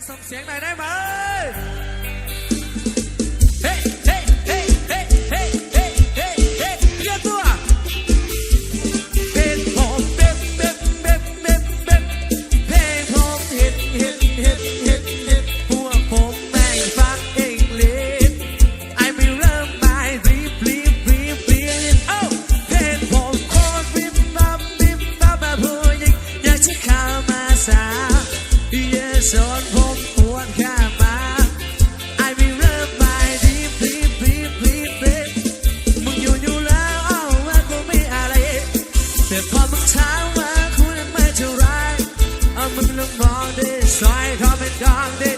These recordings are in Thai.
ส่งเสียงหน่อยได้ไหมสอนผมปวดข้ามาไอ้ไม่เริ่มไปดีมึงอยู่แล้วเอาว่ากูไม่อะไรแต่พอมึงถามว่าคุณไม่เท่าไรเอามึงลองมองดิสอยเขาเป็นกองดิ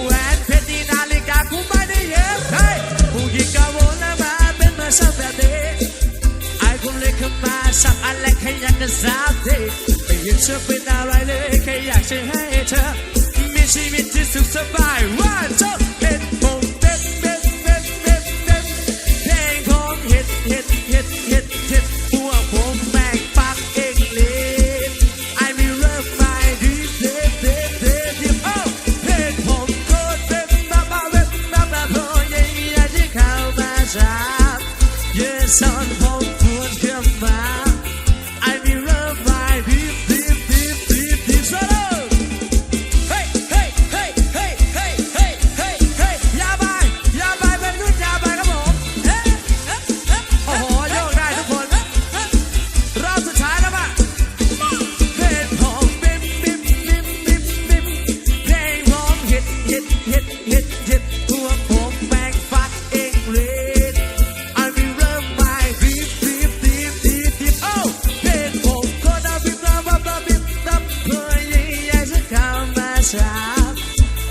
แหวนเพชรนาฬิกากูไม่ได้เย็บให้ผู้หญิงกาวน์แล้วมาเป็นมาสักแบบนี้ไอ้กูเลยเข้ามาสักอะไรแค่อยากจะสาบดีไม่อยากจะเป็นอะไรเลยแค่อยากจะให้เธอชีวิตที่สุขสบายว่าเจ้าเห็ดผมเพลงของเห็ดพวกผมแม่งปักเองเลยไอ้ไม่เริ่มไม่ดีเด็บโอ้เพลงผมโคตรเป็นบ้าพอยังอยากจะเข้ามาจับเยสอนผมปวดขึ้นมาไอ้ไม่เริ่มไม่ดีโซโล่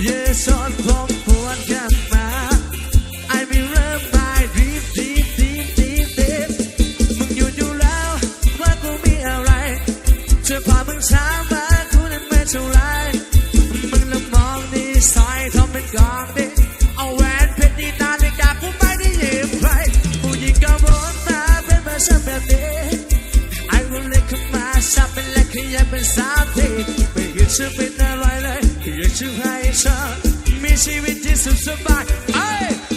เยสอนผมปวดกันมาไอ้ไม่เริ่มไปดีมึงอยู่แล้วว่ากูมีอะไรจะพามึงช้ามากูนั้นไม่เท่าไรมึงละมองนี่สายทำเป็นกองดิเอาแหวนเพชรนาฬิกากูไม่ได้ยืมใครผู้หญิงก็วนมาเป็นมาสักแบบนี้ไอ้กูเลยเข้ามาสับเป็นและขยับเป็นสามทีไม่อยากจะเป็นอะไรเลยอยากจะให้เธอมีชีวิตที่สุขสบาย